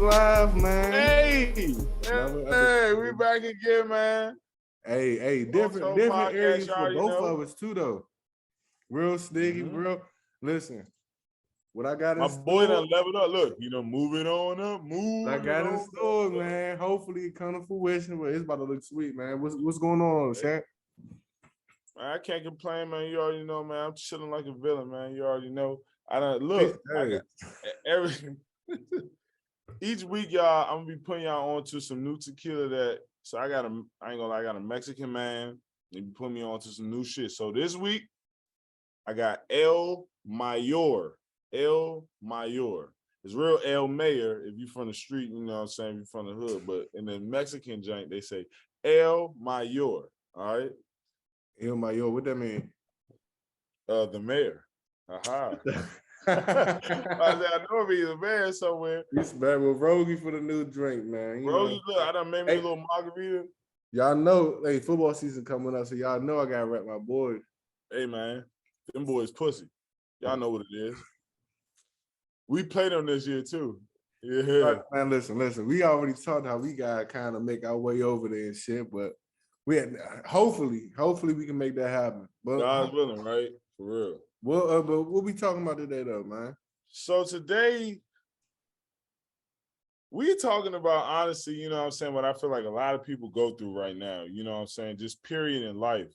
Live, man. Hey, we Episode. back again, man. Hey, different podcast, areas y'all for already both know. of us too, though. Real sneaky, real. Listen, what I got My in boy store, done leveled up. Look, moving on up, moving. I got in on store, up. man. Hopefully it come to fruition, but it's about to look sweet, man. What's going on, Shaq? I can't complain, man. You already know, man. I'm chilling like a villain, man. You already know. I don't look. I got everything. Each week, y'all, I'm gonna be putting y'all on to some new tequila that. So I ain't gonna lie, I got a Mexican man. They be putting me on to some new shit. So this week, I got El Mayor. El Mayor. It's real El Mayor if you from the street, you know what I'm saying, if you from the hood. But in the Mexican joint, they say El Mayor. All right. El Mayor, what that mean? The mayor. Aha. I know he's the mayor somewhere. He's back with Rogie for the new drink, man. Rogie, look, I done made me a little margarita. Y'all know, hey, football season coming up, so y'all know I gotta rep my boys. Hey, man, them boys pussy. Y'all know what it is. We played them this year too. Yeah. Right, man, listen. We already talked how we gotta kind of make our way over there and shit, but hopefully we can make that happen. But God's willing, right? For real. Well, but what we talking about today, though, man? So today, we're talking about, honestly, you know what I'm saying, what I feel like a lot of people go through right now, you know what I'm saying, just period in life.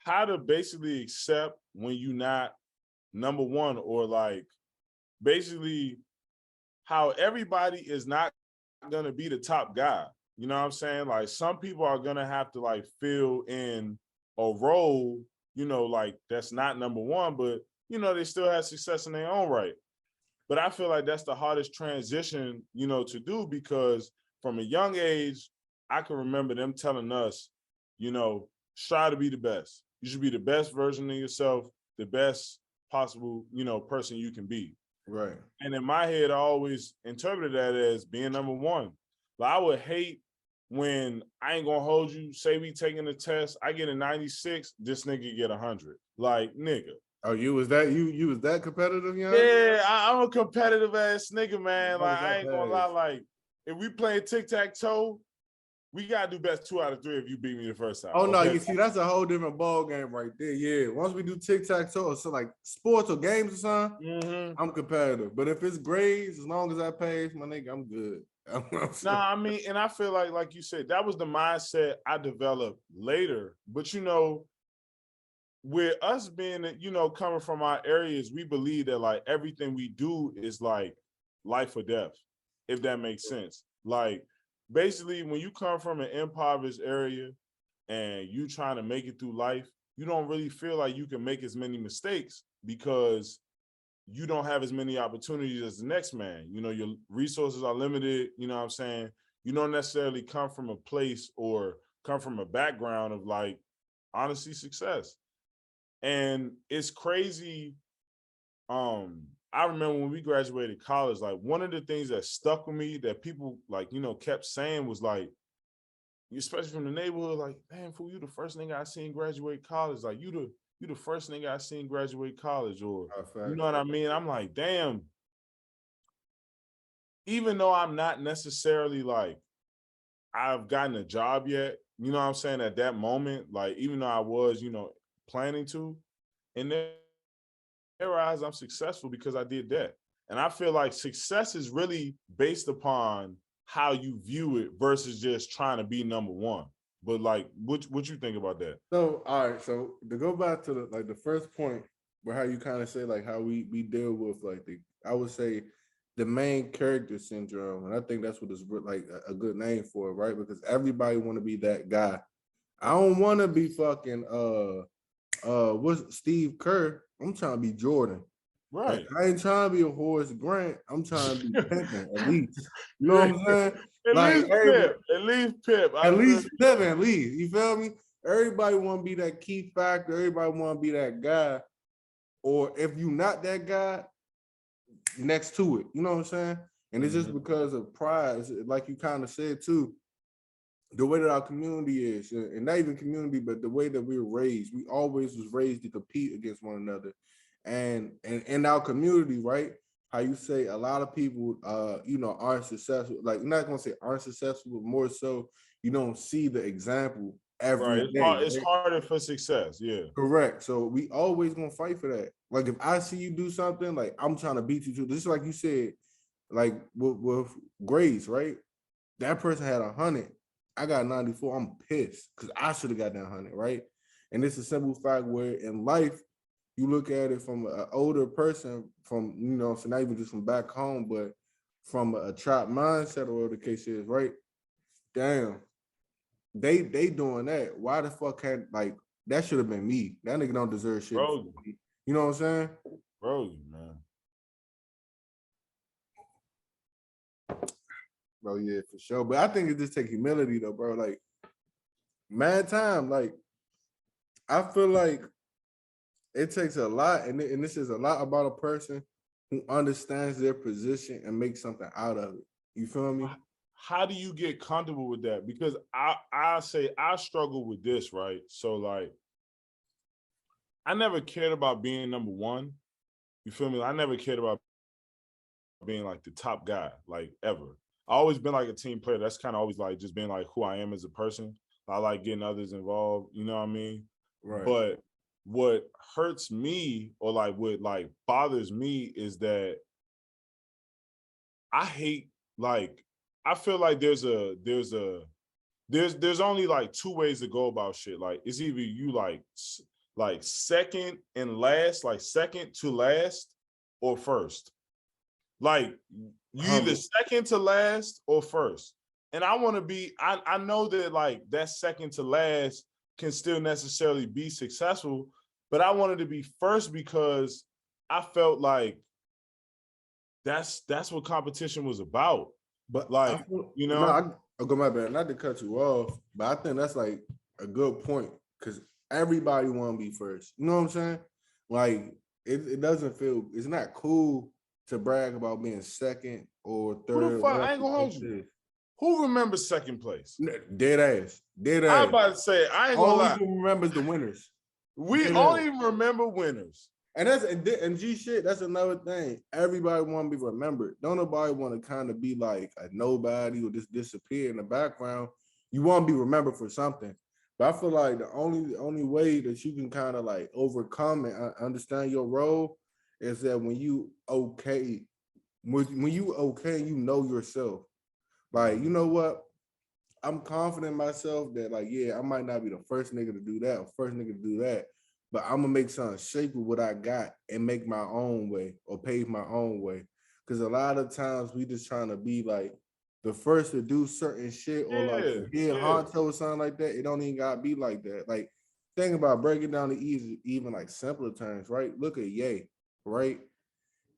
How to basically accept when you're not number one, or like basically how everybody is not going to be the top guy. You know what I'm saying? Like some people are going to have to like fill in a role, you know, like that's not number one, but you know, they still have success in their own right. But I feel like that's the hardest transition, you know, to do, because from a young age, I can remember them telling us, you know, try to be the best. You should be the best version of yourself, the best possible, you know, person you can be. Right. And in my head, I always interpreted that as being number one. Like I would hate when, I ain't gonna hold you, say we taking a test, I get a 96, this nigga get 100. Like, nigga. Oh, you was that competitive, young? Yeah, I'm a competitive ass nigga, man. Like I ain't gonna lie, like if we playing tic-tac-toe, we gotta do best 2 out of 3 if you beat me the first time. Oh no, okay? you see, that's a whole different ball game right there. Yeah, once we do tic-tac-toe or so like sports or games or something, I'm competitive. But if it's grades, as long as I pass, my nigga, I'm good. Nah, I mean, and I feel like you said, that was the mindset I developed later. But you know, with us being, you know, coming from our areas, we believe that like everything we do is like life or death, if that makes sense. Like basically when you come from an impoverished area and you trying to make it through life, you don't really feel like you can make as many mistakes because you don't have as many opportunities as the next man. You know, your resources are limited, you know what I'm saying? You don't necessarily come from a place or come from a background of like, honestly, success. And it's crazy. I remember when we graduated college, like one of the things that stuck with me that people like, you know, kept saying was like, especially from the neighborhood, like, man, fool, you the first nigga I seen graduate college. Like you the first nigga I seen graduate college, or you know what I mean? I'm like, damn. Even though I'm not necessarily like, I've gotten a job yet, you know what I'm saying, at that moment, like even though I was, you know, planning to, in their eyes, I'm successful because I did that. And I feel like success is really based upon how you view it versus just trying to be number one. But like, what you think about that? So, all right. So to go back to the first point, where how you kind of say like how we deal with like I would say the main character syndrome, and I think that's what is like a good name for it, right? Because everybody want to be that guy. I don't want to be fucking what's Steve Kerr? I'm trying to be Jordan. Right. Like, I ain't trying to be a Horace Grant. I'm trying to be pimping at least. You know what I'm saying? At like least Pip. At least Pip. At least Pip. At least. You feel me? Everybody want to be that key factor. Everybody want to be that guy. Or if you're not that guy, next to it. You know what I'm saying? And it's just because of pride, like you kind of said too. The way that our community is, and not even community, but the way that we were raised, we always was raised to compete against one another. And in our community, right? how you say a lot of people, aren't successful. Like, I'm not gonna say aren't successful, but more so, you don't see the example Right. every It's day, hard, it's right? harder for success. Yeah. Correct. So we always gonna fight for that. Like if I see you do something, like I'm trying to beat you to this, like you said, like with grades, right? That person had 100. I got 94. I'm pissed because I should have got that 100, right? And it's a simple fact where in life, you look at it from an older person, from so not even just from back home, but from a trap mindset or whatever the case is, right? Damn, they doing that. Why the fuck can't like that should have been me? That nigga don't deserve shit. Bro, You know what I'm saying? bro, man. Bro, yeah, for sure. But I think it just take humility though, bro. Like, mad time. Like, I feel like it takes a lot, and this is a lot about a person who understands their position and makes something out of it. You feel me? How do you get comfortable with that? Because I say I struggle with this, right? So like I never cared about being number one. You feel me? I never cared about being like the top guy, like ever. I always been like a team player. That's kind of always like just being like who I am as a person. I like getting others involved, you know what I mean? Right. But what hurts me or like what like bothers me is that I hate like I feel like there's only like two ways to go about shit. Like it's either you like second and last, like second to last or first. Like you either Humble. second to last or first. And I want to be, I know that like that second to last can still necessarily be successful, but I wanted to be first because I felt like that's what competition was about. But I Like, feel you no, know, I go my bad. Not to cut you off, but I think that's like a good point because everybody want to be first. You know what I'm saying? Like it doesn't feel it's not cool to brag about being second or who the third, fuck, whatever I ain't the gonna hold case you. is. Who remembers second place? Dead ass, dead I ass. about to say, I ain't gonna Only lie. who remembers the winners. We Dead ass. only remember winners. And that's and G shit. That's another thing. Everybody want to be remembered. Don't nobody want to kind of be like a nobody or just disappear in the background. You want to be remembered for something. But I feel like the only way that you can kind of like overcome and understand your role is that when you okay, when you okay, you know yourself. Like you know what, I'm confident in myself that like, yeah, I might not be the first nigga to do that or first nigga to do that, but I'm gonna make something shape with what I got and make my own way or pave my own way. Cause a lot of times we just trying to be like the first to do certain shit or like Yeah, the head yeah. honcho or something like that. It don't even gotta be like that. Like think about breaking down the easy, even like simpler terms, right? Look at Ye, right?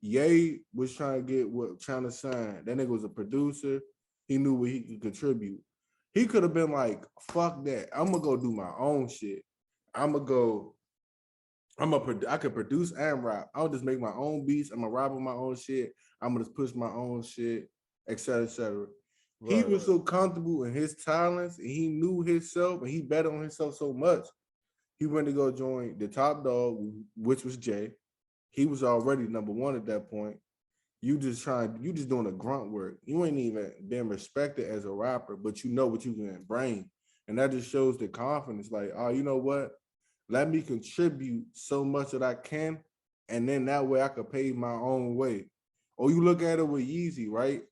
Ye was trying to get what trying to sign. That nigga was a producer. He knew what he could contribute. He could have been like, fuck that. I'm gonna go do my own shit. I'm gonna go, I could produce and rap. I'll just make my own beats. I'm gonna rap on my own shit. I'm gonna just push my own shit, et cetera, et cetera. He Right. was so comfortable in his talents and he knew himself and he bet on himself so much. He went to go join the top dog, which was Jay. He was already number one at that point. You just doing a grunt work. You ain't even been respected as a rapper, but you know what you can bring. And that just shows the confidence. Like, oh, you know what? Let me contribute so much that I can, and then that way I could pave my own way. Or you look at it with Yeezy, right?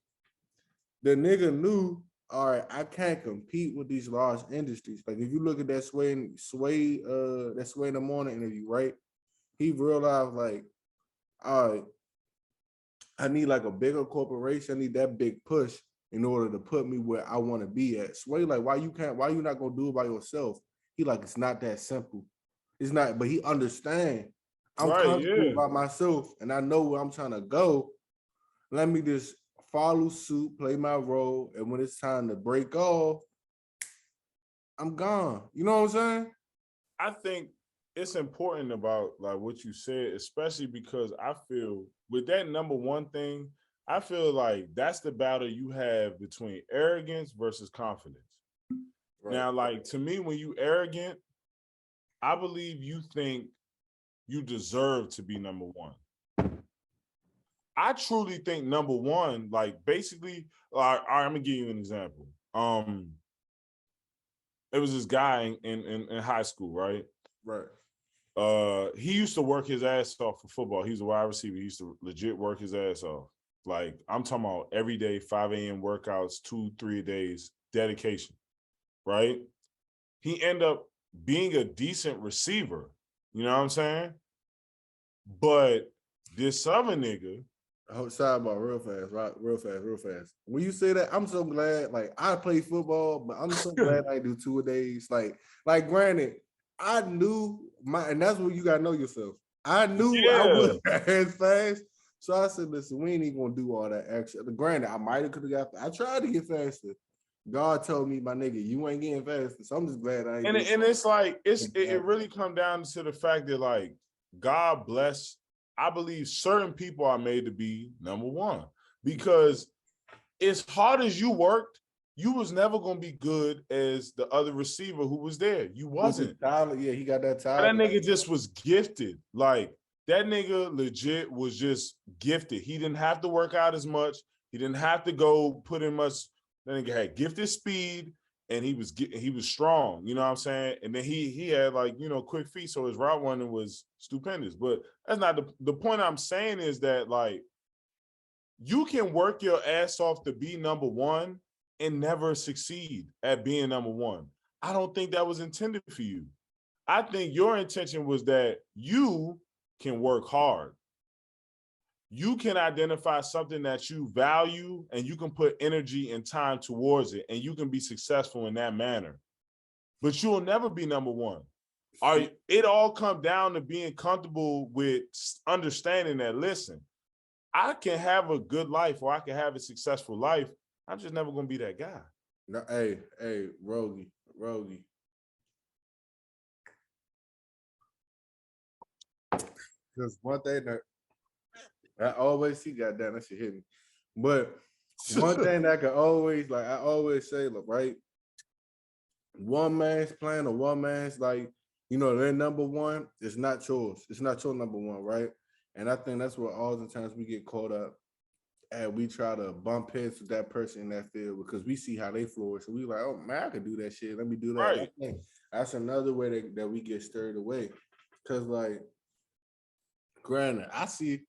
The nigga knew, all right, I can't compete with these large industries. Like if you look at that Sway in the morning interview, right? He realized like, all right, I need like a bigger corporation. I need that big push in order to put me where I want to be at. Sway, like, why you not gonna do it by yourself? He like, it's not that simple. It's not, but he understand. I'm Right, comfortable yeah. by myself and I know where I'm trying to go. Let me just follow suit, play my role. And when it's time to break off, I'm gone. You know what I'm saying? I think it's important about like what you said, especially because I feel with that number one thing, I feel like that's the battle you have between arrogance versus confidence. Right. Now, like to me, when you arrogant, I believe you think you deserve to be number one. I truly think number one, like basically, all right, I'm gonna give you an example. It was this guy in high school, right? Right. He used to work his ass off for football. He was a wide receiver. He used to legit work his ass off. Like I'm talking about every day, 5 a.m. workouts, 2-3 days, dedication, right? He ended up being a decent receiver. You know what I'm saying? But this other nigga, Sidebar, real fast, right? Real fast. When you say that, I'm so glad. Like I play football, but I'm so glad I do 2 days. Like granted, I knew and that's what you gotta know yourself. I knew I yeah, wasn't as fast, so I said, "Listen, we ain't even gonna do all that extra." Granted, I might have could have got. I tried to get faster. God told me, my nigga, you ain't getting faster. So I'm just glad I ain't. and it's like it really come down to the fact that like God bless. I believe certain people are made to be number one because as hard as you worked, you was never gonna be good as the other receiver who was there. You wasn't. Talent, yeah, he got that That talent. nigga just was gifted. Like that nigga legit was just gifted. He didn't have to work out as much. He didn't have to go put in much. That nigga had gifted speed and he was strong. You know what I'm saying? And then he had like, you know, quick feet. So his route running was stupendous. But that's not the point I'm saying is that like you can work your ass off to be number one and never succeed at being number one. I don't think that was intended for you. I think your intention was that you can work hard. You can identify something that you value and you can put energy and time towards it and you can be successful in that manner. But you will never be number one. It all comes down to being comfortable with understanding that, listen, I can have a good life or I can have a successful life. I'm just never going to be that guy. No, hey, Rogie. Because one thing that I always see, goddamn, that shit hit me. But one thing that I can always, like, I always say, look, right? One man's plan or one man's, like, you know, their number one is not yours. It's not your number one, right? And I think that's where all the times we get caught up and we try to bump heads with that person in that field because we see how they flourish. So we like, oh man, I could do that shit. Let me do that. Right. I think that's another way that we get stirred away. Cause like, granted, I see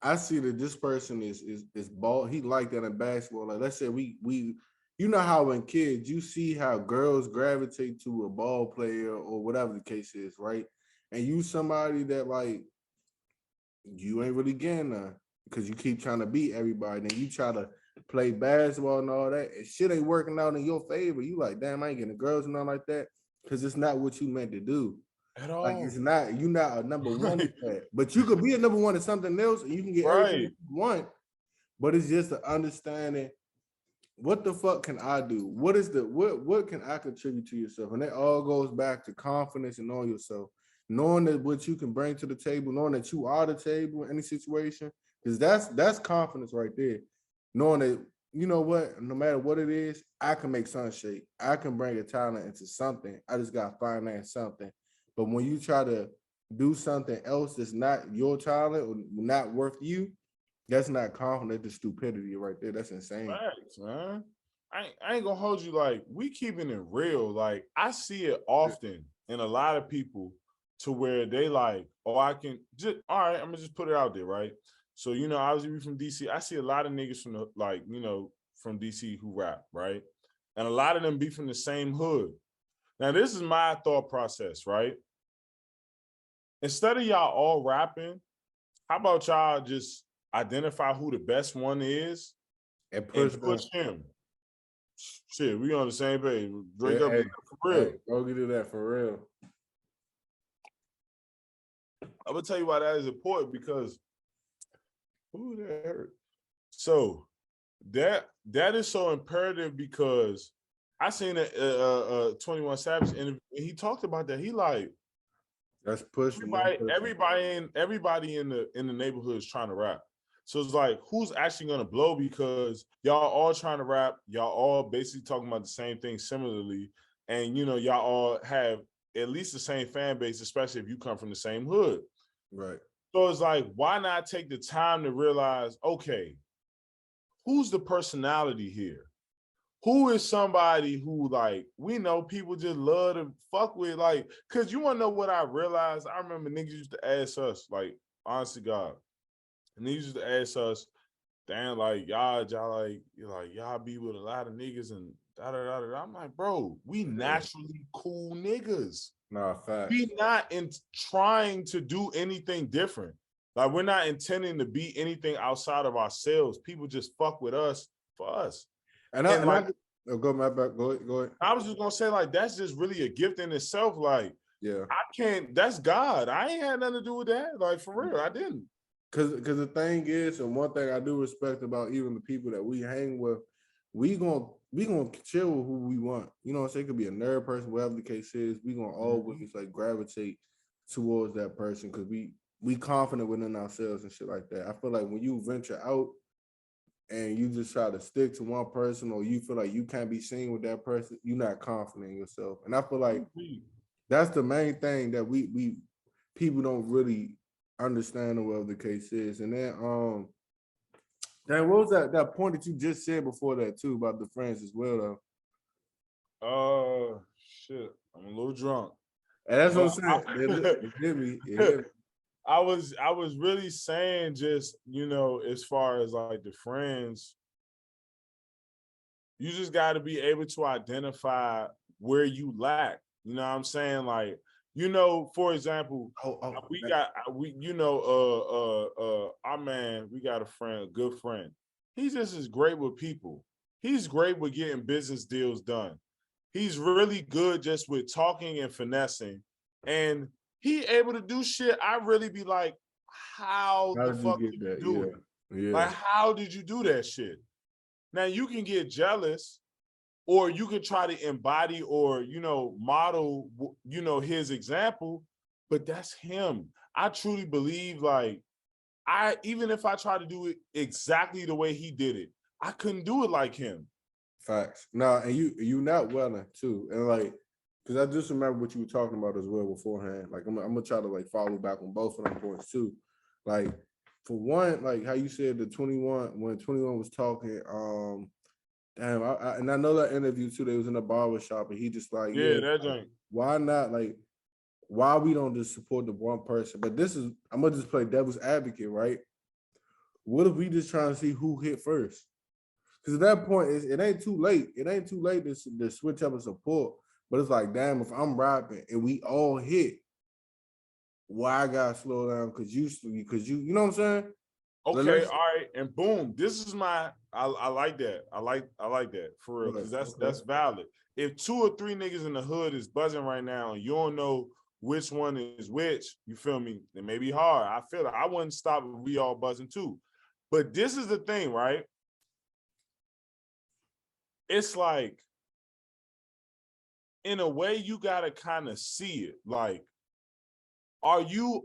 that this person is ball. He like that in basketball. Like let's say we you know how when kids you see how girls gravitate to a ball player or whatever the case is, right? And you somebody that like you ain't really getting none because you keep trying to beat everybody. Then you try to play basketball and all that. And shit ain't working out in your favor. You like, damn, I ain't getting the girls and all like that because it's not what you meant to do. At all. Like it's not, you're not a number one Right. at that. But you could be a number one at something else and you can get everything you want. But it's just the understanding what the fuck can I do? What can I contribute to yourself? And that all goes back to confidence and knowing yourself, knowing that what you can bring to the table, knowing that you are the table in any situation, because that's confidence right there. Knowing that, you know what, no matter what it is, I can make something shake. I can bring a talent into something. I just got to finance something. But when you try to do something else that's not your talent or not worth you, that's not confident. That's stupidity right there. That's insane. Facts, man. I ain't gonna hold you. Like we keeping it real. Like I see it often in a lot of people to where they like, oh, I can just all right. I'm gonna just put it out there, right? So you know, I was from DC. I see a lot of niggas from the like, you know, from DC who rap, right? And a lot of them be from the same hood. Now, this is my thought process, right? Instead of y'all all rapping, how about y'all just identify who the best one is and push him? Shit, we on the same page. Drake up for real. Go get that for real. I'm gonna tell you why that is important because ooh, that hurt. So that is so imperative because I seen a 21 Savage interview and he talked about that. He like that's pushing everybody in the neighborhood is trying to rap. So it's like, who's actually gonna blow because y'all all trying to rap, y'all all basically talking about the same thing similarly, and you know, y'all all have at least the same fan base, especially if you come from the same hood. Right. So it's like, why not take the time to realize, okay, who's the personality here? Who is somebody who, like, we know people just love to fuck with, like, cause you wanna know what I realized? I remember niggas used to ask us, like, honestly, God, and niggas used to ask us, damn, like, y'all like, you're like, y'all be with a lot of niggas and da da da da. I'm like, bro, we naturally cool niggas. Nah, facts. We not in trying to do anything different. Like, we're not intending to be anything outside of ourselves. People just fuck with us for us. And like, oh, go my back. Go ahead. I was just gonna say, like, that's just really a gift in itself. Like, Yeah. I can't, that's God. I ain't had nothing to do with that. Like, for real, I didn't. Cause the thing is, and one thing I do respect about even the people that we hang with, we gonna chill with who we want. You know what I'm saying? It could be a nerd person, whatever the case is. We gonna always like gravitate towards that person because we confident within ourselves and shit like that. I feel like when you venture out and you just try to stick to one person, or you feel like you can't be seen with that person, you're not confident in yourself. And I feel like that's the main thing that we people don't really understand, or whatever the case is. And then what was that point that you just said before that too about the friends as well though? Shit, I'm a little drunk. And that's what I'm saying. It hit me. I was really saying, just, you know, as far as like the friends, you just got to be able to identify where you lack. You know what I'm saying? Like, you know, for example, our man, we got a friend, a good friend. He just is great with people. He's great with getting business deals done. He's really good just with talking and finessing. And he able to do shit. I really be like, how the fuck did you do it? Yeah. Like, how did you do that shit? Now you can get jealous, or you can try to embody or, you know, model, you know, his example, but that's him. I truly believe, like, even if I try to do it exactly the way he did it, I couldn't do it like him. Facts. No, and you not welling too. And like, because I just remember what you were talking about as well beforehand. Like, I'm gonna try to like follow back on both of them points too. Like, for one, like how you said the 21, when 21 was talking, damn, and I know that interview too, they was in a barber shop and he just like, yeah, that joint. Why not, like, why we don't just support the one person? But this is, I'm gonna just play devil's advocate, right? What if we just trying to see who hit first? Because at that point, it ain't too late. It ain't too late to switch up and support. But it's like, damn, if I'm rapping and we all hit, why I gotta slow down? Because you know what I'm saying? Okay, all right, and boom, this is my. I like that. I like that for real, because that's valid. If 2 or 3 niggas in the hood is buzzing right now and you don't know which one is which, you feel me? It may be hard. I feel it. I wouldn't stop if we all buzzing too. But this is the thing, right? It's like, in a way, you gotta kind of see it. Like, are you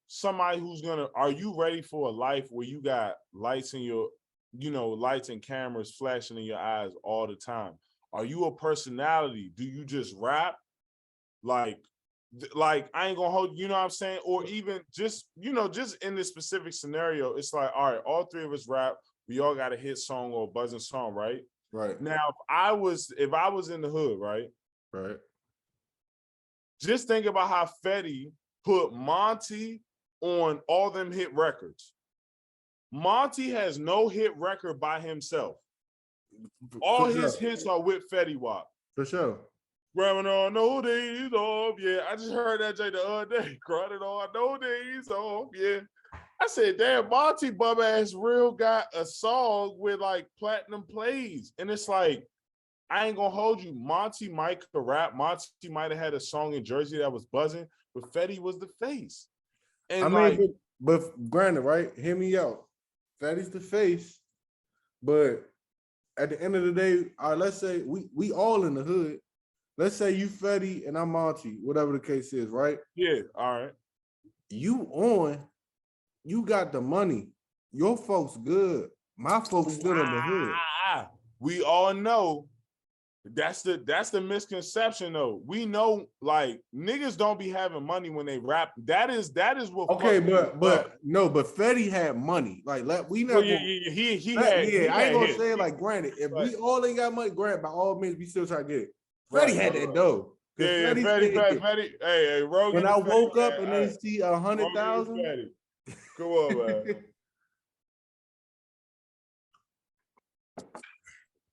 somebody who's gonna, are you ready for a life where you got lights in your, you know, lights and cameras flashing in your eyes all the time? Are you a personality? Do you just rap? Like I ain't gonna hold, you know what I'm saying? Or even just, you know, just in this specific scenario, it's like, all right, all 3 of us rap, we all got a hit song or a buzzing song, right? Right. Now, if I was in the hood, right? Right. Just think about how Fetty put Monty on all them hit records. Monty has no hit record by himself. All his hits are with Fetty Wap. For sure. Grabbing on no days off, yeah. I just heard that Jay the other day. Grinding on no days off, yeah. I said, damn, Monty bum ass real got a song with like platinum plays. And it's like, I ain't gonna hold you. Monty might could rap. Monty might have had a song in Jersey that was buzzing, but Fetty was the face. And I mean, but granted, right? Hear me out. Fetty's the face, but at the end of the day, all right, let's say we all in the hood. Let's say you Fetty and I'm Monty, whatever the case is, right? Yeah, all right. You got the money. Your folks good. My folks still in the hood. We all know That's the misconception though. We know like niggas don't be having money when they rap. That is what. Okay, fucks but no, but Fetty had money. Like we well, not yeah, gonna. he I ain't had gonna hits. say it like granted. If But, we all ain't got money, granted, by all means, we still try to get it. Fetty right, had that dough. Cause yeah, Fetty said, Fetty. Hey, Rogan. when I Fetty, woke up man. and Hey, they see Rogan 100,000. Fetty. Come on, man.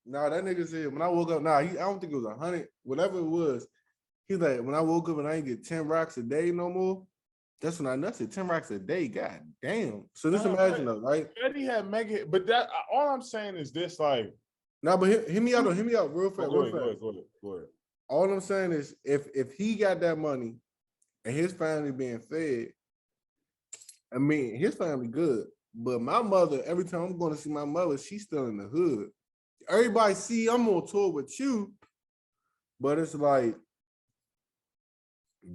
Nah, that nigga said when I woke up. Nah, I don't think it was 100. Whatever it was, he's like, when I woke up and I ain't get 10 racks a day no more. That's when I nutted 10 racks a day. God damn. So just imagine though, right? Fetty had mega, but that all I'm saying is this, like. Nah, but hear me out though. Hear me out real fast. Go ahead. All I'm saying is if he got that money and his family being fed, I mean his family good. But my mother, every time I'm going to see my mother, she's still in the hood. Everybody see I'm on tour with you, but it's like,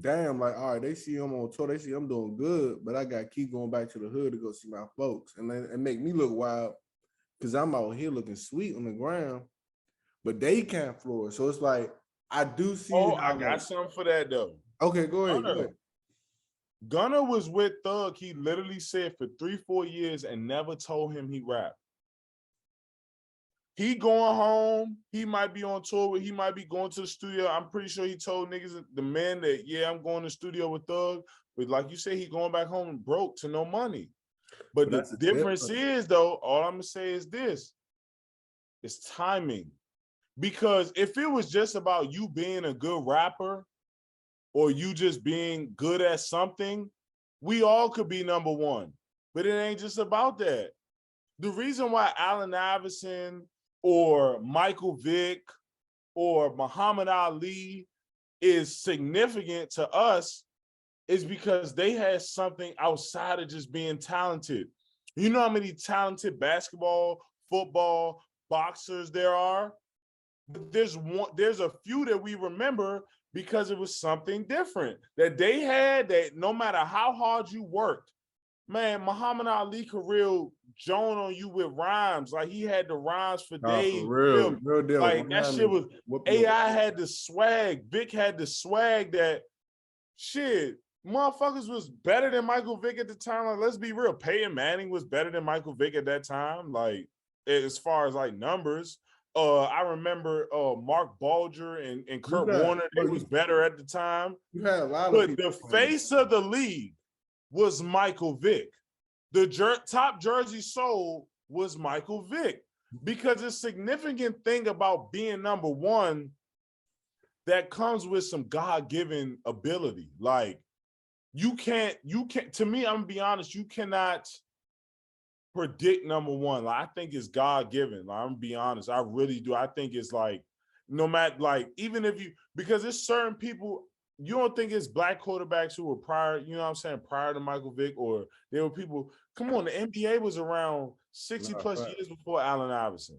damn, like, all right, they see I'm on tour, they see I'm doing good, but I got to keep going back to the hood to go see my folks. And then it make me look wild because I'm out here looking sweet on the ground, but they can't flourish. So it's like, I do see. Oh, I got something for that though. Okay, go ahead. Gunna was with Thug. He literally said for 3-4 years and never told him he rapped. He going home. He might be on tour. He might be going to the studio. I'm pretty sure he told niggas, the men, that, yeah, I'm going to the studio with Thug. But like you said, he going back home broke to no money. But the difference is, though, all I'm going to say is this. It's timing. Because if it was just about you being a good rapper or you just being good at something, we all could be number one. But it ain't just about that. The reason why Allen Iverson or Michael Vick or Muhammad Ali is significant to us is because they had something outside of just being talented. You know how many talented basketball, football, boxers there are? But there's a few that we remember because it was something different that they had, that no matter how hard you worked, man, Muhammad Ali could real Joan on you with rhymes. Like he had the rhymes for days. For real deal. Like that shit was, AI had the swag. Vic had the swag that shit, motherfuckers was better than Michael Vick at the time. Like, let's be real. Peyton Manning was better than Michael Vick at that time. Like, as far as like numbers. I remember Mark Bulger and Kurt Warner, they was better at the time. You had a lot of people. But the face of the league was Michael Vick. The top jersey sold was Michael Vick, because a significant thing about being number one that comes with some God-given ability. Like you can't, to me, I'm gonna be honest, you cannot predict number one. Like I think it's God-given. Like, I'm gonna be honest, I really do. I think it's like, no matter, like, even if you, because there's certain people, you don't think it's black quarterbacks who were prior, you know what I'm saying, prior to Michael Vick, or there were people, come on, the NBA was around 60 plus years before Allen Iverson.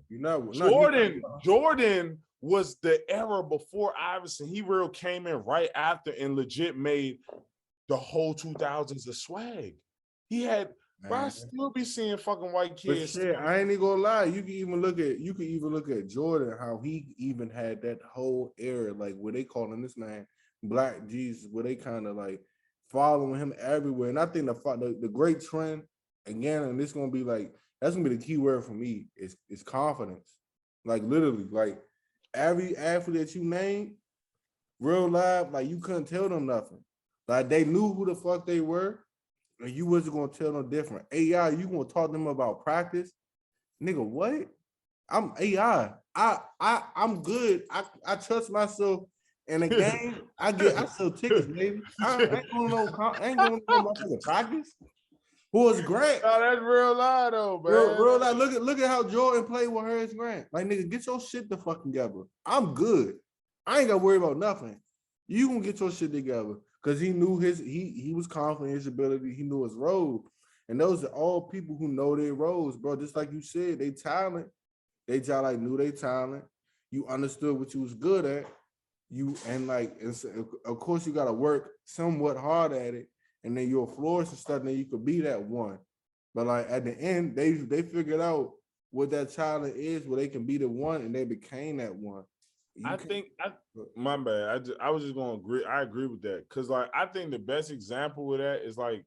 Jordan was the era before Iverson. He real came in right after and legit made the whole 2000s a swag. He had, bro, I still be seeing fucking white kids. But shit, I ain't even gonna lie. You can even look at Jordan, how he even had that whole era, like where they calling this man Black Jesus, where they kind of like following him everywhere. And I think the great trend again, and this gonna be like, that's gonna be the key word for me, is confidence. Like literally, like every athlete that you name, real live, like you couldn't tell them nothing. Like they knew who the fuck they were. And you wasn't gonna tell them different. AI, you gonna talk them about practice? Nigga, what? I'm AI. I'm good. I trust myself in a game. I sell tickets, baby. I ain't going to no motherfucking practice. Horace Grant. Oh, that's real lie though, man. Real lie. Look at how Jordan played with Horace Grant. Like, nigga, get your shit the fucking together. I'm good. I ain't gotta worry about nothing. You gonna get your shit together. Because he knew he was confident in his ability, he knew his role. And those are all people who know their roles, bro. Just like you said, they talent. They just like knew their talent. You understood what you was good at. Of course you gotta work somewhat hard at it, and then you'll flourish and stuff, and then you could be that one. But like at the end, they figured out what that talent is, where they can be the one, and they became that one. I think my bad. I was just gonna agree. I agree with that because like I think the best example of that is like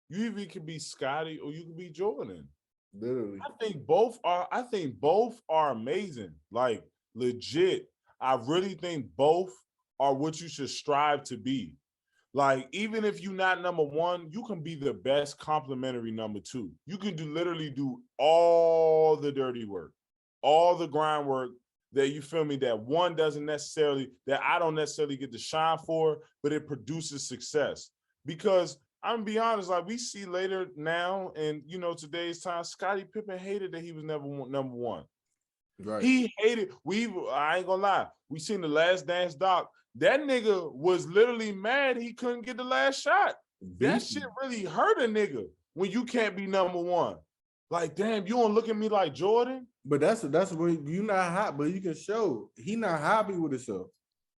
you either could be Scotty or you could be Jordan. Literally. I think both are amazing. Like legit. I really think both are what you should strive to be. Like, even if you're not number one, you can be the best complimentary number two. You can literally do all the dirty work, all the grind work that you feel me, that one doesn't necessarily, that I don't necessarily get to shine for, but it produces success. Because I'm gonna be honest, like we see later now, and today's time, Scottie Pippen hated that he was never number one. Right. He hated. I ain't gonna lie. We seen the Last Dance doc. That nigga was literally mad he couldn't get the last shot. That shit really hurt a nigga when you can't be number one. Like, damn, you don't look at me like Jordan. But that's where you not hot, but you can show he not happy with himself.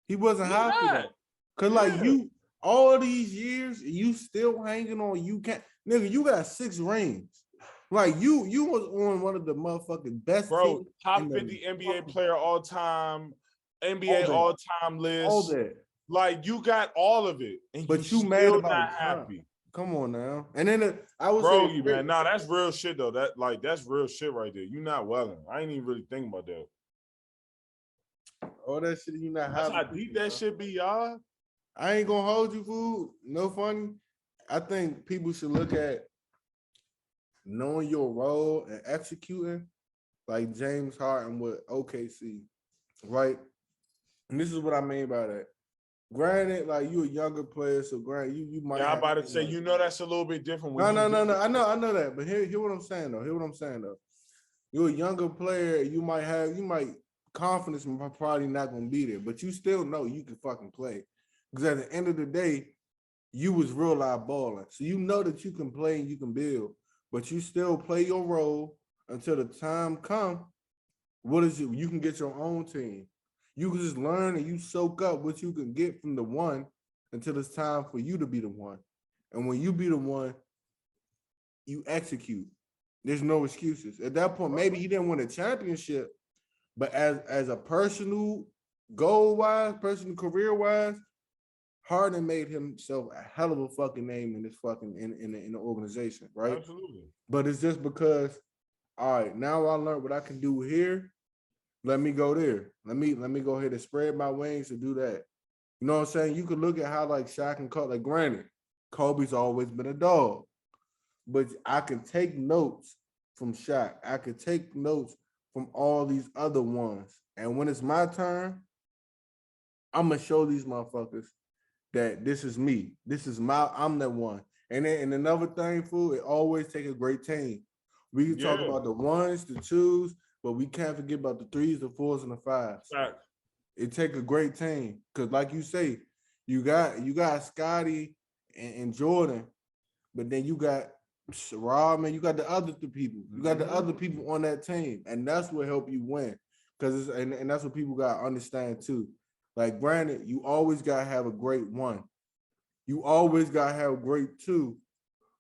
He wasn't happy though. Cause like you all these years, you still hanging on. You can't, nigga. You got 6 rings. Like you was on one of the motherfucking best bro, top 50 NBA player all time, NBA all time list. All that. Like you got all of it, and but you mad still about not happy. Come on now. And then I was saying, man, nah, that's real shit though. That's real shit right there. You not welling. I ain't even really thinking about that. All that shit you not happy. That's how deep that shit be, y'all. I ain't gonna hold you, fool. No funny. I think people should look at knowing your role and executing, like James Harden with OKC, right? And this is what I mean by that. Granted, like you a younger player, so granted you might. Yeah, I'm about to say, that's a little bit different. No. I know that, but hear what I'm saying though. You're a younger player. You might confidence probably not gonna be there, but you still know you can fucking play. Because at the end of the day, you was real live balling, so you know that you can play and you can build, but you still play your role until the time come. What is it? You can get your own team. You can just learn and you soak up what you can get from the one until it's time for you to be the one. And when you be the one, you execute. There's no excuses. At that point, maybe he didn't win a championship, but as a personal goal-wise, personal career-wise, Harden made himself a hell of a fucking name in this fucking in the organization, right? Absolutely. But it's just because, all right, now I learned what I can do here. Let me go there. Let me go ahead and spread my wings to do that. You know what I'm saying? You could look at how like Shaq and Kobe, like granted, Kobe's always been a dog, but I can take notes from Shaq. I could take notes from all these other ones. And when it's my turn, I'm gonna show these motherfuckers that this is me. I'm that one. And then another thing, fool, it always take a great team. We can talk about the ones, the twos, but we can't forget about the 3s, the 4s, and the 5s. Right. It take a great team. Cause like you say, you got Scotty and Jordan, but then you got Rob, and you got the other 2 people. You got the other people on that team, and that's what help you win. Cause and that's what people gotta understand too. Like granted, you always gotta have a great 1. You always gotta have a great 2,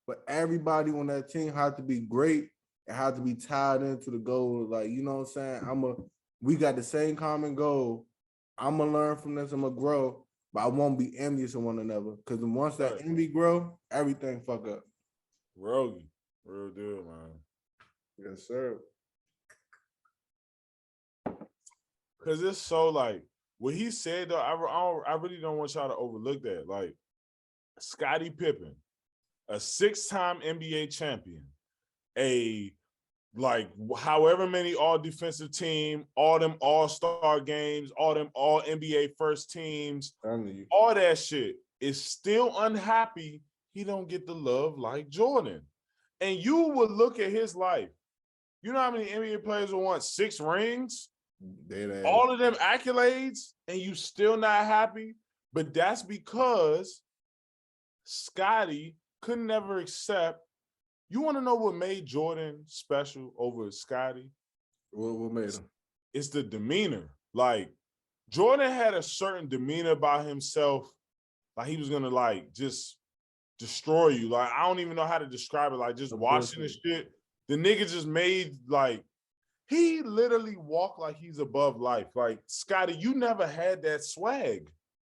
but everybody on that team has to be great and have to be tied into the goal. Like, you know what I'm saying? We got the same common goal. I'm gonna learn from this, I'm gonna grow, but I won't be envious of one another. Cause once that envy grow, everything fuck up. Real deal, man. Yes, sir. Cause it's so like what he said though, I really don't want y'all to overlook that. Like Scottie Pippen, a 6-time NBA champion, like however many all defensive team, all them all-star games, all them all NBA first teams, all that shit, is still unhappy he don't get the love like Jordan. And you would look at his life. You know how many NBA players will want 6 rings? All of them accolades, and you still not happy? But that's because Scotty could never accept. You want to know what made Jordan special over Scotty? What made him? It's the demeanor. Like Jordan had a certain demeanor about himself, like he was gonna like just destroy you. Like I don't even know how to describe it. Like just watching this shit, the nigga just made like He literally walked like he's above life. Like, Scottie, you never had that swag.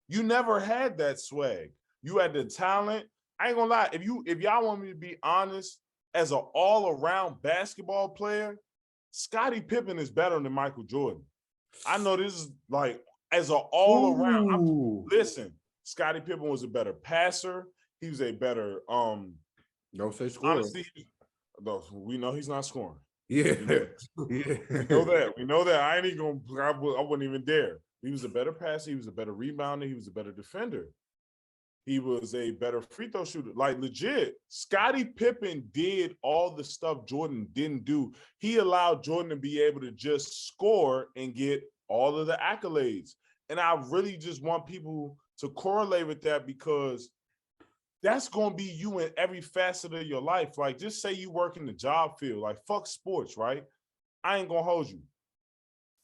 You never had that swag. You had the talent. I ain't gonna lie. If y'all want me to be honest, as an all-around basketball player, Scottie Pippen is better than Michael Jordan. I know this is like as an all-around. Listen, Scottie Pippen was a better passer. He was a better Don't say score. honestly, no, we know he's not scoring. Yeah. We know that. We know that. I ain't even gonna. I wouldn't even dare. He was a better passer. He was a better rebounder. He was a better defender. He was a better free throw shooter. Like, legit, Scottie Pippen did all the stuff Jordan didn't do. He allowed Jordan to be able to just score and get all of the accolades. And I really just want people to correlate with that, because that's going to be you in every facet of your life. Like, just say you work in the job field, like, fuck sports, right? I ain't going to hold you.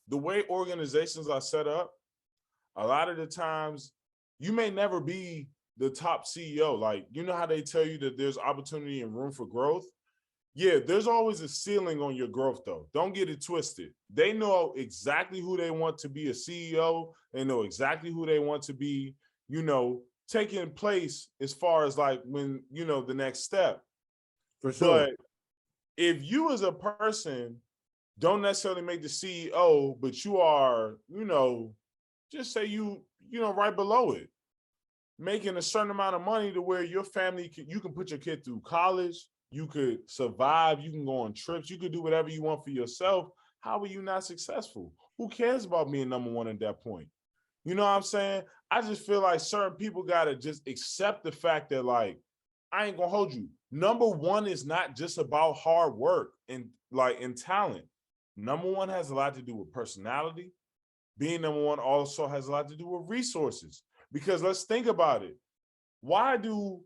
The way organizations are set up, a lot of the times you may never be the top CEO. Like, you know how they tell you that there's opportunity and room for growth? Yeah, there's always a ceiling on your growth, though. Don't get it twisted. They know exactly who they want to be a CEO. They know exactly who they want to be, taking place as far as like when, the next step. For sure. But if you as a person don't necessarily make the CEO, but you are, just say you right below it, making a certain amount of money to where your family, you can put your kid through college, you could survive, you can go on trips, you could do whatever you want for yourself. How are you not successful? Who cares about being number one at that point? You know what I'm saying? I just feel like certain people got to just accept the fact that, like, I ain't gonna hold you. Number one is not just about hard work and talent. Number one has a lot to do with personality. Being number one also has a lot to do with resources. Because let's think about it. Why do,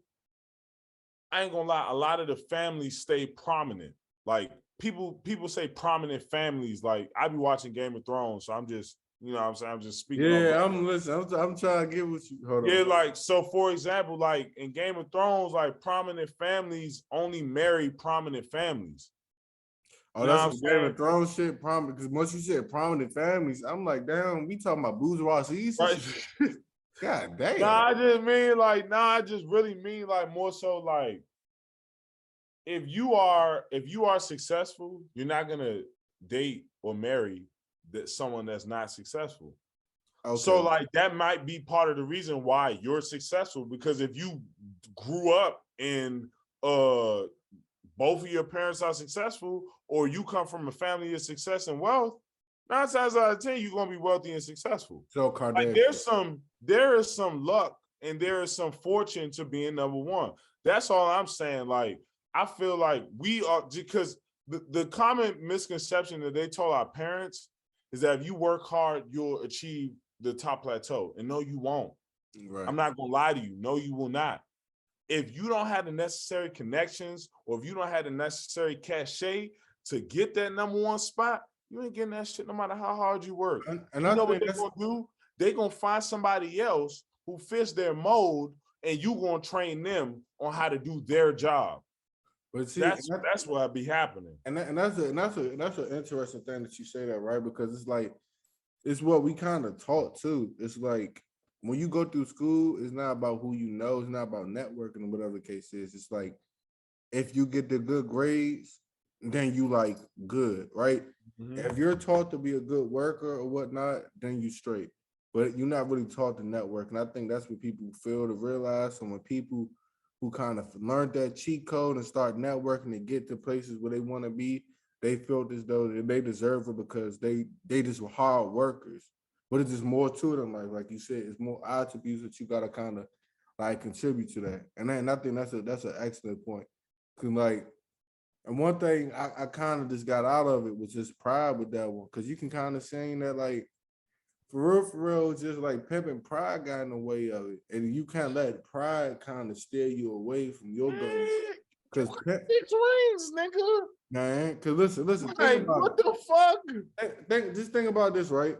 I ain't gonna lie, a lot of the families stay prominent? Like, people say prominent families. Like, I be watching Game of Thrones, so I'm just, what I'm saying, I'm just speaking. Yeah, I'm listening. I'm trying to get what you. Hold on. Yeah, like, so for example, like in Game of Thrones, like prominent families only marry prominent families. Oh, that's some Game of Thrones shit. Prominent, because once you said prominent families, I'm like, damn, we talking about bourgeoisie. Right. God damn. I just really mean like more so like, if you are successful, you're not gonna date or marry someone that's not successul. Okay. So like that might be part of the reason why you're successful, because if you grew up in both of your parents are successful, or you come from a family of success and wealth, 9 times out of 10 you're gonna be wealthy and successful. So like, there is some luck and there is some fortune to being number one. That's all I'm saying. Like, I feel like we are, because the common misconception that they told our parents is that if you work hard, you'll achieve the top plateau. And no, you won't. Right. I'm not gonna lie to you. No, you will not. If you don't have the necessary connections, or if you don't have the necessary cachet to get that number one spot, you ain't getting that shit no matter how hard you work. And you know what they're gonna do? They're gonna find somebody else who fits their mold, and you gonna train them on how to do their job. But see, that's what be happening. And that's an interesting thing that you say that, right? Because it's like, it's what we kind of taught too. It's like, when you go through school, it's not about who you know, it's not about networking or whatever the case is. It's like, if you get the good grades, then you like good, right? Mm-hmm. If you're taught to be a good worker or whatnot, then you straight. But you're not really taught to network. And I think that's what people fail to realize. And when people who kind of learned that cheat code and start networking and get to places where they want to be, they felt as though they deserve it because they just were hard workers. But it's just more to them, like you said, it's more attributes that you gotta kind of like contribute to that. And I think that's an excellent point. Cause like, and one thing I kind of just got out of it was just pride with that one. Cause you can kind of saying that, like, for real, just like pimping pride got in the way of it. And you can't let pride kind of steer you away from your goals. Cause 6 rings, nigga. Man, cause listen. Like, what the fuck? Just think about this, right?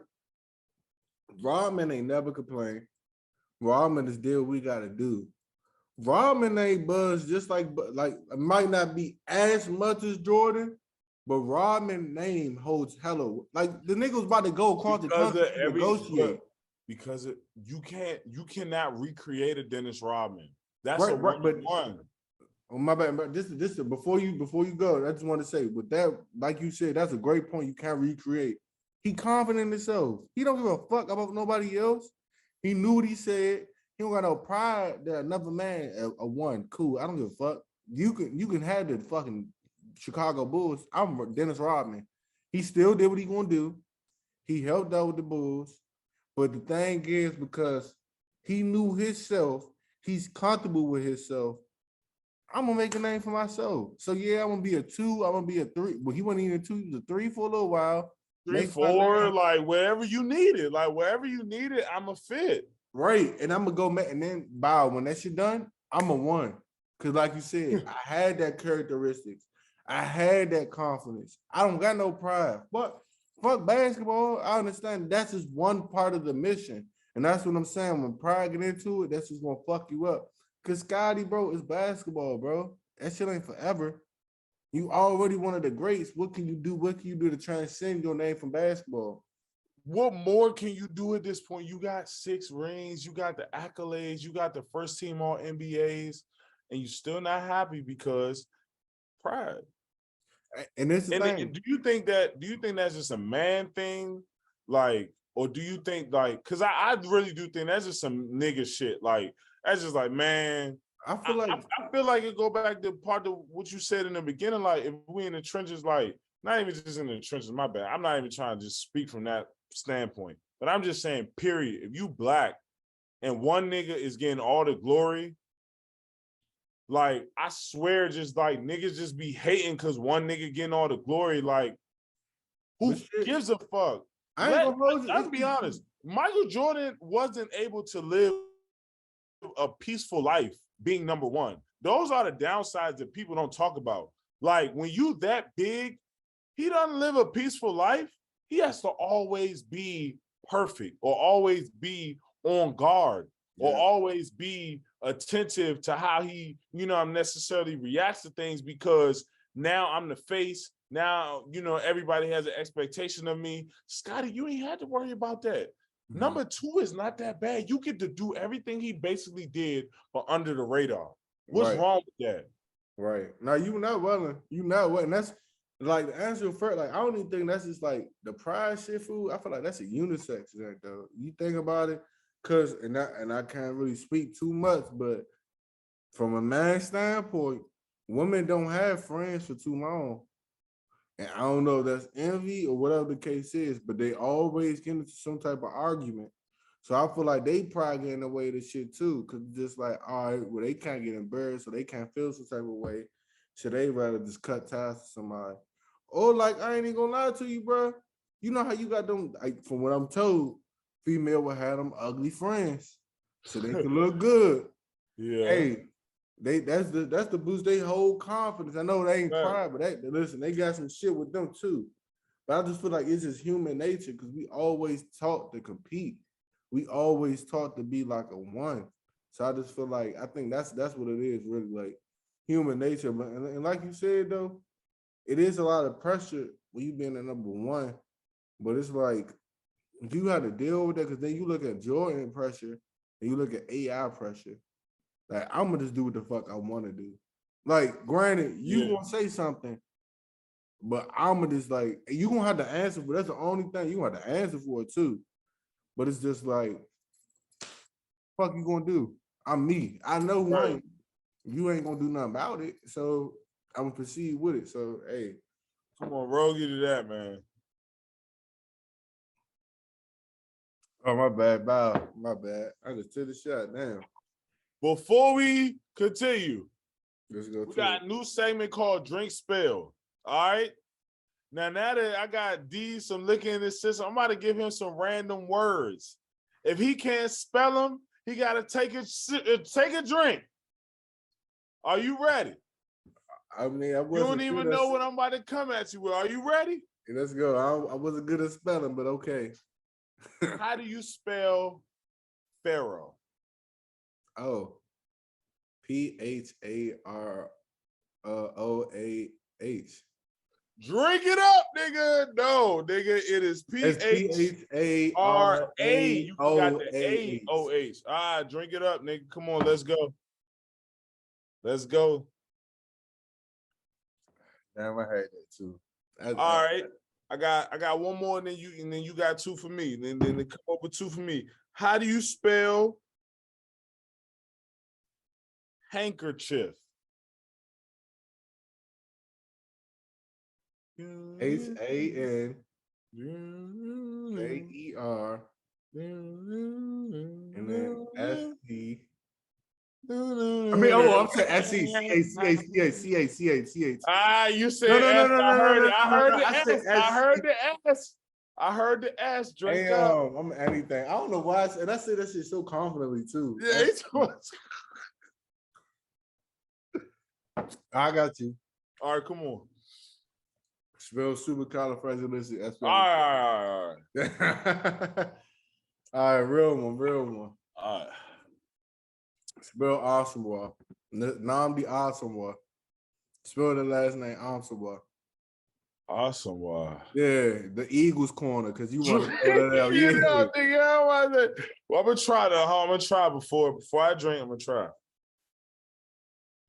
Rodman ain't never complained. Rodman is deal we gotta do. Rodman ain't buzz just like it might not be as much as Jordan, But Rodman name holds hella like the nigga was about to go across the Because country of to negotiate. you cannot recreate a Dennis Rodman. That's a Right, but one. oh my bad, but this before you go, I just want to say with that, like you said, that's a great point. You can't recreate. He confident in himself. He don't give a fuck about nobody else. He knew what he said. He don't got no pride that another man a one. Cool. I don't give a fuck. You can have the fucking Chicago Bulls. I'm Dennis Rodman. He still did what he gonna do. He helped out with the Bulls. But the thing is, because he knew himself, he's comfortable with himself. I'm gonna make a name for myself. So yeah, I'm gonna be a 2. I'm gonna be a 3. Well, he wasn't even a 2, he was a 3 for a little while. Three, Make my four, name. like wherever you need it. Like wherever you need it, I'm a fit. Right. And I'm gonna go make, and then bow when that shit done, I'm a 1. Cause like you said, I had that characteristics. I had that confidence. I don't got no pride. But fuck basketball. I understand that's just one part of the mission. And that's what I'm saying. When pride get into it, that's just gonna fuck you up. Cause Scotty, bro, is basketball, bro. That shit ain't forever. You already one of the greats. What can you do? What can you do to transcend your name from basketball? What more can you do at this point? You got 6 rings, you got the accolades, you got the first team all NBAs, and you still not happy because pride. And this is the thing. Do you think that's just a man thing? Like, or do you think like, cause I really do think that's just some nigga shit. Like, that's just like, man, I feel like I feel like it go back to part of what you said in the beginning. Like, if we in the trenches, like, not even just in the trenches, my bad. I'm not even trying to just speak from that standpoint, but I'm just saying, period. If you black and one nigga is getting all the glory, like, I swear, just like niggas just be hating because one nigga getting all the glory. Like, who gives a fuck? I ain't gonna hold you. Let's be honest. Michael Jordan wasn't able to live a peaceful life being number one. Those are the downsides that people don't talk about. Like, when you that big, he doesn't live a peaceful life. He has to always be perfect or always be on guard or always be attentive to how he, necessarily reacts to things, because now I'm the face. Now, everybody has an expectation of me. Scotty, you ain't had to worry about that. Mm-hmm. Number 2 is not that bad. You get to do everything he basically did, but under the radar. What's wrong with that? Right. Now, you not willing. You not willing. That's like the answer first. Like, I don't even think that's just like the pride shit, food. I feel like that's a unisex thing, though. You think about it, cause and I can't really speak too much, but from a man's standpoint, women don't have friends for too long. And I don't know if that's envy or whatever the case is, but they always get into some type of argument. So I feel like they probably get in the way of the shit too, because just like, all right, well, they can't get embarrassed, so they can't feel some type of way. So they rather just cut ties to somebody. Or like, I ain't even gonna lie to you, bro. You know how you got them, like, from what I'm told, female will have them ugly friends, so they can look good. Yeah. Hey, that's the boost they whole confidence. I know they ain't pride, but listen, they got some shit with them too. But I just feel like it's just human nature, because we always taught to compete. We always taught to be like a one. So I just feel like I think that's what it is, really, like human nature. But and like you said though, it is a lot of pressure when you being the number one. But it's like you have to deal with that, because then you look at Jordan pressure and you look at AI pressure. Like, I'm gonna just do what the fuck I want to do. Like, granted, you gonna say something, but I'm gonna just like, you gonna have to answer for. That's the only thing you gonna have to answer for it too. But it's just like, fuck you gonna do? I'm me. I know who I am. You ain't gonna do nothing about it, so I'm gonna proceed with it. So hey, come on, bro, get to that, man. Oh, my bad, Bow. My bad. I just took the shot. Damn. Before we continue, let's go. We got a new segment called Drink Spell. All right. Now that I got D some liquor in his system, I'm about to give him some random words. If he can't spell them, he got to take a drink. Are you ready? I mean, I wasn't. You don't even know what I'm about to come at you with. Are you ready? Let's go. I wasn't good at spelling, but okay. How do you spell Pharaoh? Oh, PHAROAH. Drink it up, nigga. No, nigga, it is It's P-H-R-A. You got the PHARAOH. A-O-H. Ah, drink it up, nigga. Come on, let's go. Let's go. Damn, I heard that too. All right. I got one more, and then you got two for me. Then come up with two for me. How do you spell handkerchief? HANKER. And then SC. I mean, I'm saying SC. Ah, you said No. S. I heard it. I heard no, the I said S. I heard the S. I heard the S. Drink up. Damn, I'm anything. I don't know why. And I say that shit so confidently too. Yeah, it's I got you. all right. Come on. Spell supercalifragilistic. All right. All right, real one. All right. Spell Asamoah. Namdi Asamoah. Spell the last name Asamoah. Awesome. Wow. Yeah, the Eagles corner, because you want to throw that out. You Yeah. know, nigga, well, I'm gonna try before I drink. I'm gonna try.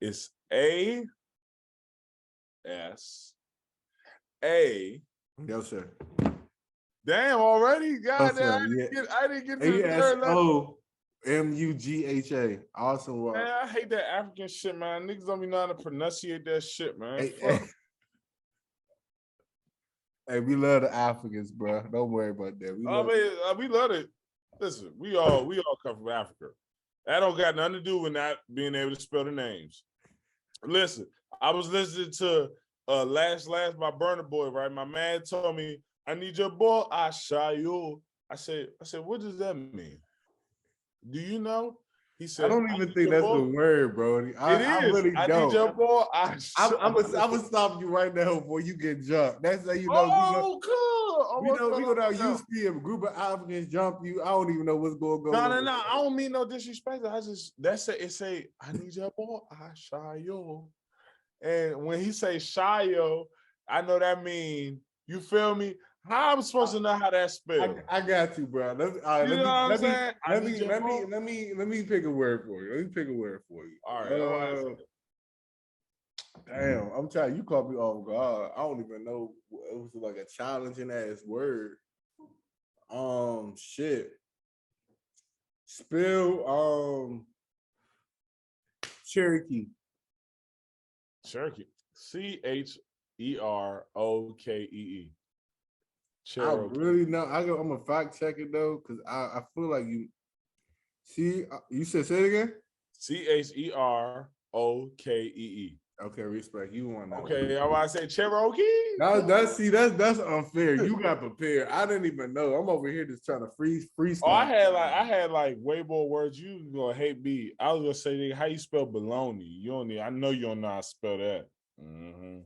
It's A-S-A. Yes, sir. Damn, already? God Yes, damn, sir. I didn't get to the third letter. ASOMUGHA. Awesome. Man, I hate that African shit, man. Niggas don't be knowing how to pronunciate that shit, man. Hey, we love the Africans, bro. Don't worry about that. We love it. Listen, we all come from Africa. That don't got nothing to do with not being able to spell the names. Listen, I was listening to Last by Burna Boy, right? My man told me, I need your boy, I shy you. I said, what does that mean? Do you know? He said, I don't even think that's the word, bro. I really don't. I need your boy. I'm gonna stop you right now before you get jumped. That's how you know. We go down. You see a group of Africans jump you. I don't even know what's going on. No. I don't mean no disrespect. It say I need your boy. I shy you. And when he say shy yo, I know that mean, you feel me? How I'm supposed to know how that spelled? I got you, bro. Let me pick a word for you. All right. Damn, I'm trying. You caught me off guard. I don't even know. It was like a challenging ass word. Shit. Spell Cherokee. Cherokee. CHEROKEE. I really know. I'm gonna fact check it though, because I feel like you. See, you said say it again. CHEROKEE. Okay, respect. You want that? Okay, I want to say Cherokee. That's unfair. You got prepared. I didn't even know. I'm over here just trying to freestyle. Oh, I had way more words. You gonna hate me. I was gonna say, nigga, how you spell baloney? I know you don't know how to spell that. Mm-hmm.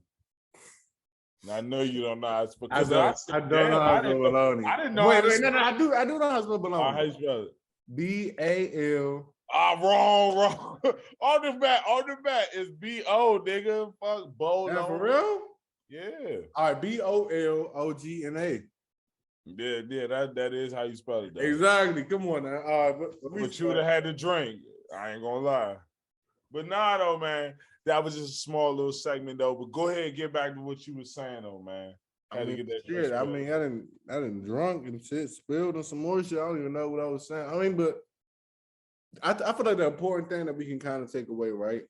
I know you don't know how to spell. I don't know how to spell baloney. I didn't know. Wait, no, I do know how to spell baloney. How you spell it? BAL. Wrong. On the back is BO, nigga. Fuck Bo. Yeah, for real? Yeah. All right, BOLOGNA. Yeah, that is how you spell it, though. Exactly. Come on now. All right, but you would have had to drink. I ain't gonna lie. But nah, though, man. That was just a small little segment, though. But go ahead and get back to what you were saying, though, man. I didn't drunk and shit, spilled and some more shit. I don't even know what I was saying. But I feel like the important thing that we can kind of take away, right,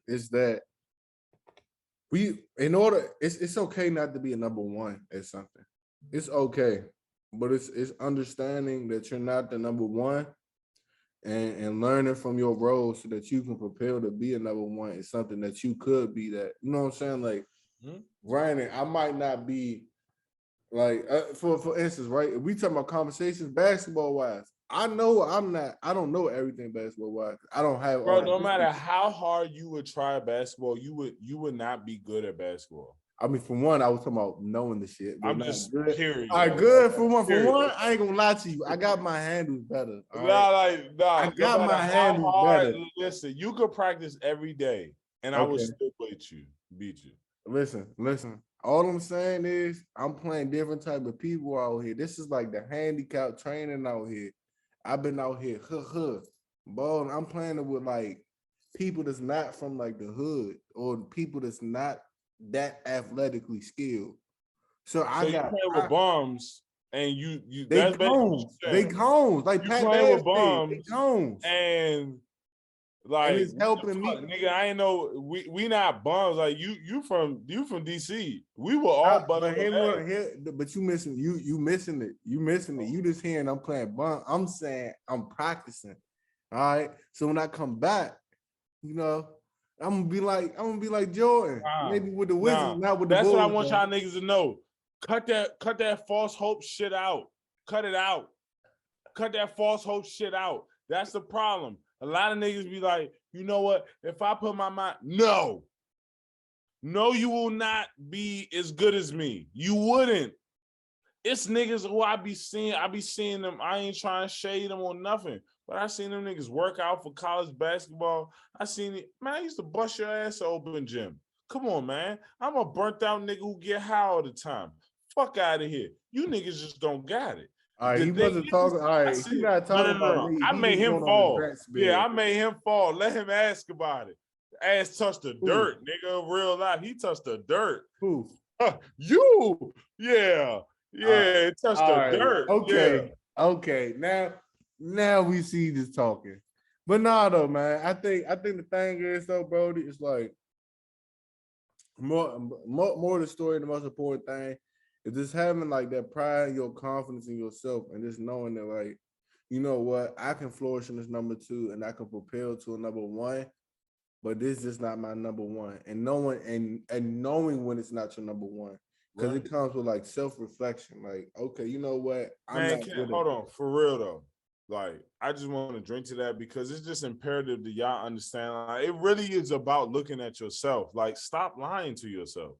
is that it's okay not to be a number one at something. It's okay, but it's understanding that you're not the number one, and learning from your role so that you can prepare to be a number one is something that you could be that. You know what I'm saying? Like, Ryan, I might not be like, for instance, right? If we talk about conversations basketball wise, I don't know everything basketball wise. I don't have. Bro, no matter how hard you would try basketball, you would not be good at basketball. I mean, for one, I was talking about knowing the shit. I'm just curious. All right, good. For one, I ain't gonna lie to you. I got my handles better. I got my handles better. Listen, you could practice every day, and I would still beat you. listen. All I'm saying is I'm playing different type of people out here. This is like the handicap training out here. I've been out here, balling. I'm playing it with like people that's not from like the hood or people that's not that athletically skilled. So So I you got playing with bums, and you they that's basically what cones, you're they saying. cones, like You Pat playing Bev with said, they bums, cones. and And like it's what the helping fuck, me. nigga. I ain't know we not bums. Like you from DC. We were all butt But on the here, leg. but you missing you missing it. You missing it. You just hearing I'm playing bun. I'm saying I'm practicing. All right. So when I come back, you know, I'm gonna be like Jordan. Nah, Maybe with the Wizards, nah. not with the That's what I Bulls. want Though. y'all niggas to know. Cut that false hope shit out. Cut it out. Cut that false hope shit out. That's the problem. A lot of niggas be like, you know what? If I put my mind, no, you will not be as good as me. You wouldn't. It's niggas who I be seeing them. I ain't trying to shade them or nothing, but I seen them niggas work out for college basketball. I seen it, man. I used to bust your ass open gym. Come on, man. I'm a burnt out nigga who get high all the time. Fuck out of here. You niggas just don't got it. All right, The he thing wasn't is, talking. All I right, he see. not No, talking no, no, about no. me. I He made just him going on his fall. rant Yeah, spill. I made him fall. Let him ask about it. Ass touched the Who? dirt, nigga. Real life. He touched the dirt. Who? You. Yeah. Uh, Yeah. It touched all the right. dirt. Yeah. Okay. Okay. Now we see this talking. But nah, though, man. I think the thing is though, Brody, it's like more the story. The most important thing is just having like that pride and your confidence in yourself, and just knowing that like, you know what, I can flourish in this number two, and I can propel to a number one. But this is not my number one, and knowing and knowing when it's not your number one, because Right. it comes with like self reflection. Like, okay, you know what, I'm Man, not good at hold this. on. For real though. Like, I just want to drink to that because it's just imperative that y'all understand. Like, it really is about looking at yourself. Like, stop lying to yourself.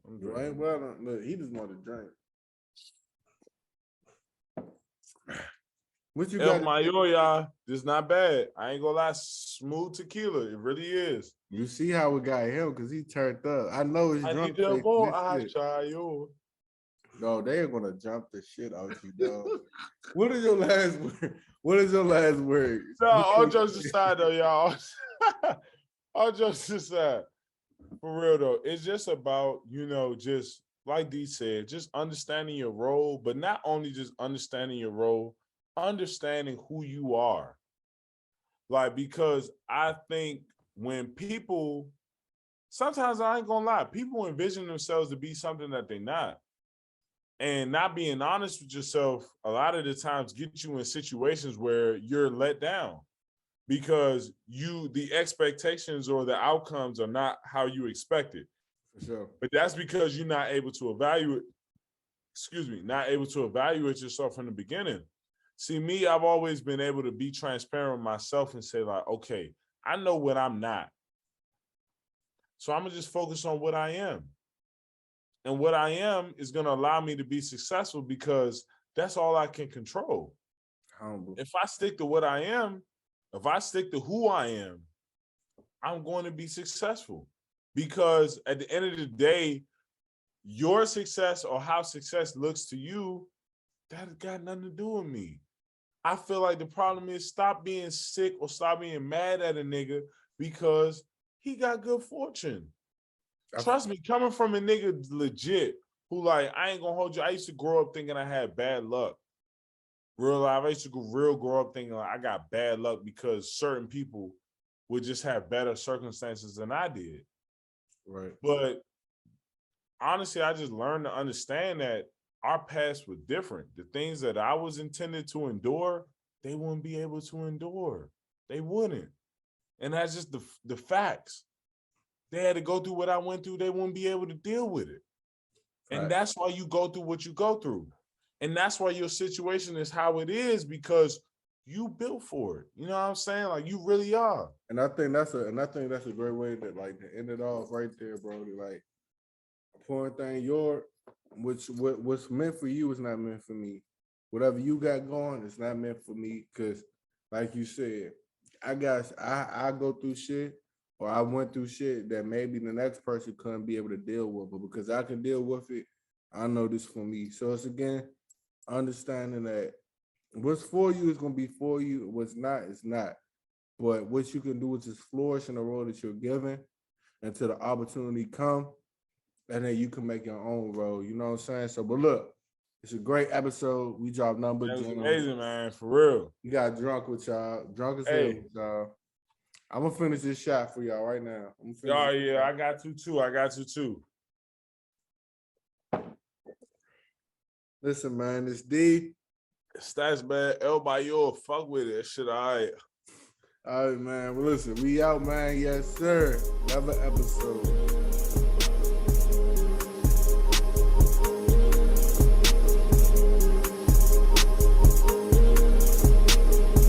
I'm Right? drinking. Well, look, he just wanted to drink. What you El got? Mayor, y'all, this not bad. I ain't gonna lie, smooth tequila. It really is. You see how we got him because he turned up. I know his I drunk need a face. more This shit. Achayo. No, they are gonna jump the shit out you, dog. What is your last word? What is your last word? No, all jokes aside though, y'all. All jokes aside. For real though, it's just about, just like D said, just understanding your role, but not only just understanding your role, understanding who you are. Like, because I think when people, sometimes I ain't gonna lie, people envision themselves to be something that they're not. And not being honest with yourself, a lot of the times get you in situations where you're let down because the expectations or the outcomes are not how you expected. For sure. But that's because you're not able to evaluate yourself from the beginning. See, me, I've always been able to be transparent with myself and say, like, okay, I know what I'm not. So I'm gonna just focus on what I am. And what I am is gonna allow me to be successful because that's all I can control. Humble. If I stick to what I am, if I stick to who I am, I'm going to be successful. Because at the end of the day, your success or how success looks to you, that got nothing to do with me. I feel like the problem is stop being sick or stop being mad at a nigga because he got good fortune. Trust me, coming from a nigga legit who, like, I ain't gonna hold you. I used to grow up thinking I had bad luck. Real life, I used to grow up thinking like I got bad luck because certain people would just have better circumstances than I did. Right. But honestly, I just learned to understand that our paths were different. The things that I was intended to endure, they wouldn't be able to endure. They wouldn't. And that's just the facts. They had to go through what I went through. They wouldn't be able to deal with it. And that's why you go through what you go through. And that's why your situation is how it is because you built for it. You know what I'm saying? Like, you really are. And I think that's a great way to like to end it off right there, Brody. Like, important thing, what's meant for you is not meant for me. Whatever you got going, it's not meant for me. Cause like you said, I go through shit or I went through shit that maybe the next person couldn't be able to deal with, but because I can deal with it, I know this for me. So it's again understanding that what's for you is gonna be for you, what's not is not. But what you can do is just flourish in the role that you're given until the opportunity come, and then you can make your own role. You know what I'm saying? So, but look, it's a great episode. We dropped number That was gems. amazing, man. For real. We got drunk with y'all, drunk as hell Hey. with y'all. I'm gonna finish this shot for y'all right now. Oh yeah, I got you too. I got you too. Listen, man, it's D. Stats bad. El Bayo, fuck with it. That shit all right. All right, man. Well, listen, we out, man. Yes, sir. Another episode.